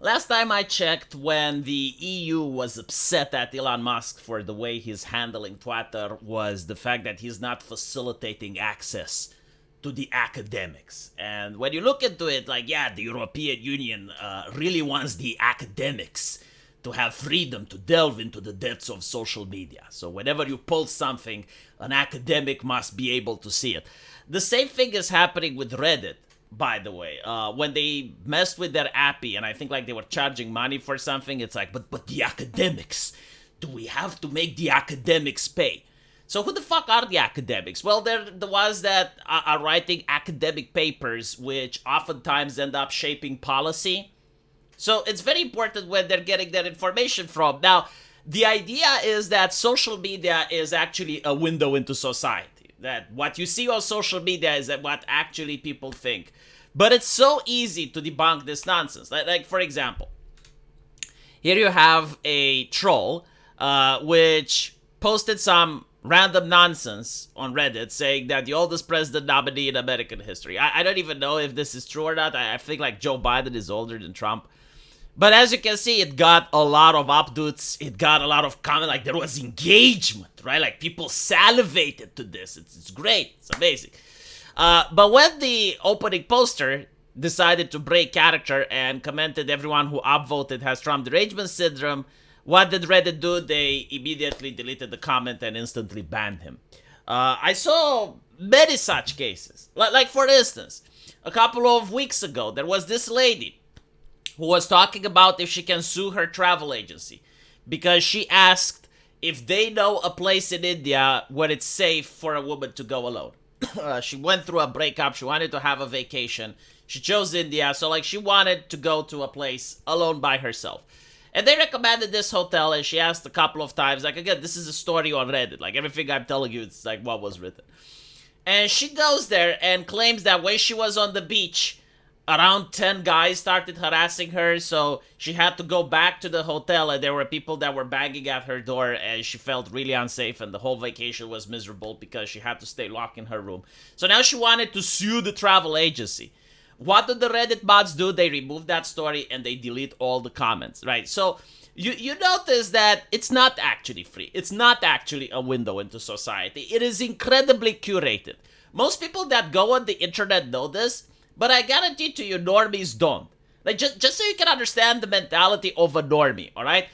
Last time I checked, when the EU was upset at Elon Musk for the way he's handling Twitter, was the fact that he's not facilitating access to the academics. And when you look into it, like, yeah, the European Union really wants the academics to have freedom to delve into the depths of social media. So whenever you post something, an academic must be able to see it. The same thing is happening with Reddit, by the way. When they messed with their API, and I think like they were charging money for something, it's like, but the academics, do we have to make the academics pay? So who the fuck are the academics? Well, they're the ones that are writing academic papers, which oftentimes end up shaping policy. So it's very important where they're getting that information from. Now, the idea is that social media is actually a window into society. That what you see on social media is what actually people think. But it's so easy to debunk this nonsense. Like for example, here you have a troll which posted some random nonsense on Reddit saying that the oldest president nominee in American history. I don't even know if this is true or not. I think like Joe Biden is older than Trump. But as you can see, it got a lot of upvotes. It got a lot of comment. Like there was engagement, right? Like people salivated to this. It's great. It's amazing. But when the opening poster decided to break character and commented everyone who upvoted has Trump derangement syndrome, what did Reddit do? They immediately deleted the comment and instantly banned him. I saw many such cases. Like for instance, a couple of weeks ago, there was this lady who was talking about if she can sue her travel agency because she asked if they know a place in India where it's safe for a woman to go alone. She went through a breakup. She wanted to have a vacation. She chose India. So like she wanted to go to a place alone by herself. And they recommended this hotel, and she asked a couple of times, like, again, this is a story on Reddit. Like everything I'm telling you, it's like what was written. And she goes there and claims that when she was on the beach, around 10 guys started harassing her, so she had to go back to the hotel, and there were people that were banging at her door, and she felt really unsafe, and the whole vacation was miserable because she had to stay locked in her room. So now she wanted to sue the travel agency. What did the Reddit bots do? They removed that story, and they delete all the comments, right? So you notice that it's not actually free. It's not actually a window into society. It is incredibly curated. Most people that go on the internet know this, but I guarantee to you, normies don't. Like, just so you can understand the mentality of a normie, all right?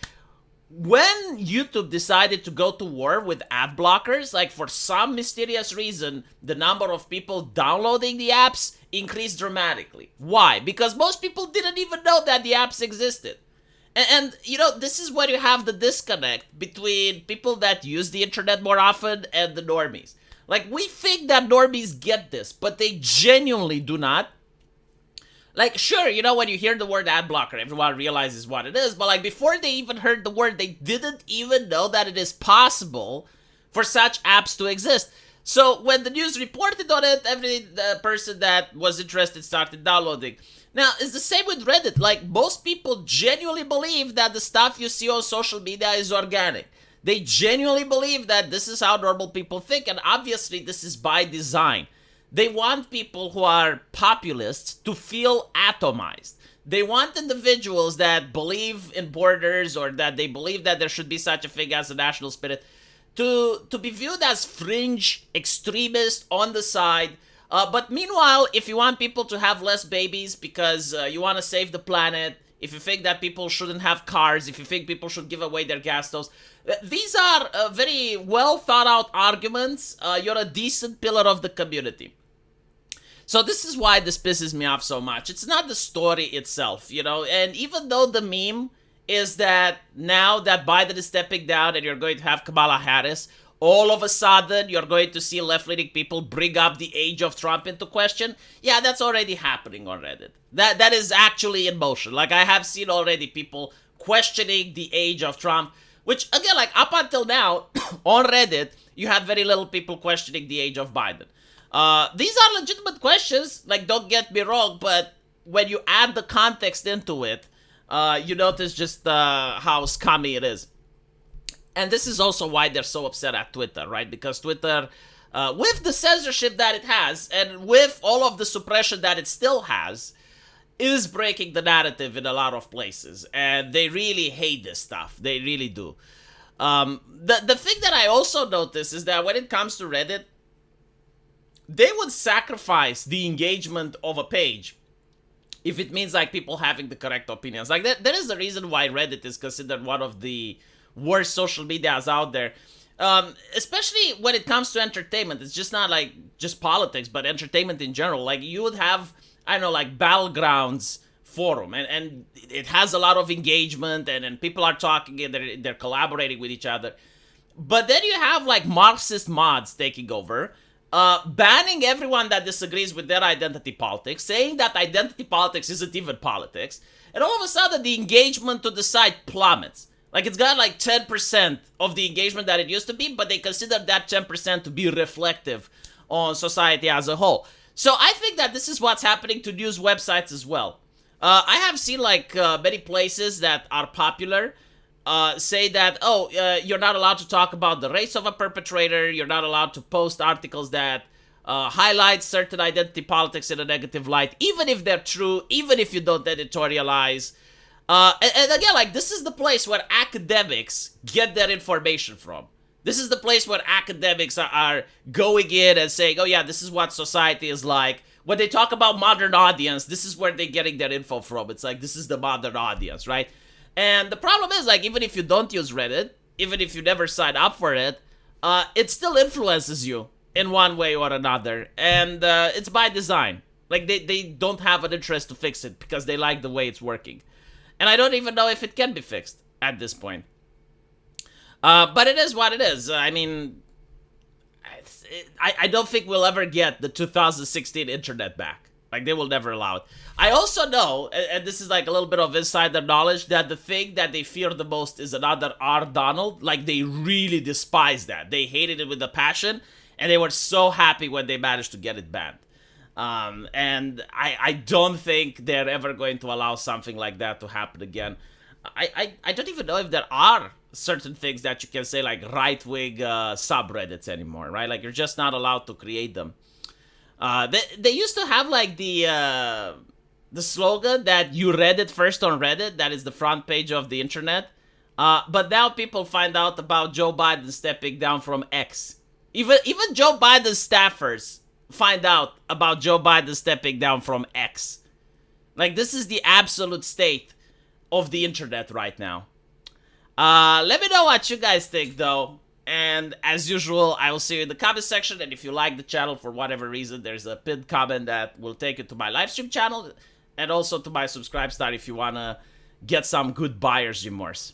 When YouTube decided to go to war with ad blockers, like for some mysterious reason, the number of people downloading the apps increased dramatically. Why? Because most people didn't even know that the apps existed. And you know, this is where you have the disconnect between people that use the internet more often and the normies. Like, we think that normies get this, but they genuinely do not. Like, sure, you know, when you hear the word ad blocker, everyone realizes what it is, but like, before they even heard the word, they didn't even know that it is possible for such apps to exist. So, when the news reported on it, every person that was interested started downloading. Now, it's the same with Reddit. Like, most people genuinely believe that the stuff you see on social media is organic. They genuinely believe that this is how normal people think, and obviously this is by design. They want people who are populists to feel atomized. They want individuals that believe in borders or that they believe that there should be such a thing as a national spirit to be viewed as fringe, extremist, on the side. But meanwhile, if you want people to have less babies because you want to save the planet, if you think that people shouldn't have cars, if you think people should give away their gas stoves, these are very well thought out arguments. You're a decent pillar of the community. So this is why this pisses me off so much. It's not the story itself, you know, and even though the meme is that now that Biden is stepping down and you're going to have Kamala Harris, all of a sudden you're going to see left-leaning people bring up the age of Trump into question. Yeah, that's already happening on Reddit. That is actually in motion. Like, I have seen already people questioning the age of Trump, which, again, like, up until now, on Reddit, you had very little people questioning the age of Biden. These are legitimate questions, like, don't get me wrong, but when you add the context into it, you notice just how scummy it is. And this is also why they're so upset at Twitter, right? Because Twitter, with the censorship that it has, and with all of the suppression that it still has, is breaking the narrative in a lot of places, and they really hate this stuff. They really do. The thing that I also notice is that when it comes to Reddit, they would sacrifice the engagement of a page if it means like people having the correct opinions. Like there is a reason why Reddit is considered one of the worst social medias out there. Especially when it comes to entertainment. It's just not like just politics, but entertainment in general. Like you would have, I don't know, like Battlegrounds forum, and it has a lot of engagement, and people are talking, and they're collaborating with each other. But then you have like Marxist mods taking over, banning everyone that disagrees with their identity politics, saying that identity politics isn't even politics, and all of a sudden the engagement to the site plummets. Like it's got like 10% of the engagement that it used to be, but they consider that 10% to be reflective on society as a whole. So I think that this is what's happening to news websites as well. I have seen like many places that are popular say that, you're not allowed to talk about the race of a perpetrator, you're not allowed to post articles that highlight certain identity politics in a negative light, even if they're true, even if you don't editorialize. And again, like, this is the place where academics get their information from. This is the place where academics are going in and saying, oh yeah, this is what society is like. When they talk about modern audience, this is where they're getting their info from. It's like, this is the modern audience, right? And the problem is, like, even if you don't use Reddit, even if you never sign up for it, it still influences you in one way or another. And it's by design. Like, they don't have an interest to fix it because they like the way it's working. And I don't even know if it can be fixed at this point. But it is what it is. I mean, I don't think we'll ever get the 2016 internet back. Like, they will never allow it. I also know, and this is like a little bit of insider knowledge, that the thing that they fear the most is another R. Donald. Like, they really despise that. They hated it with a passion, and they were so happy when they managed to get it banned. And I don't think they're ever going to allow something like that to happen again. I don't even know if there are certain things that you can say, like right-wing subreddits anymore, right? Like, you're just not allowed to create them. They used to have like the slogan that you read it first on Reddit, that is the front page of the internet. But now people find out about Joe Biden stepping down from X. Even Joe Biden's staffers find out about Joe Biden stepping down from X. Like, this is the absolute state of the internet right now. Let me know what you guys think, though. And as usual, I will see you in the comment section. And if you like the channel for whatever reason, there's a pinned comment that will take you to my live stream channel and also to my subscribe star if you want to get some good buyer's remorse.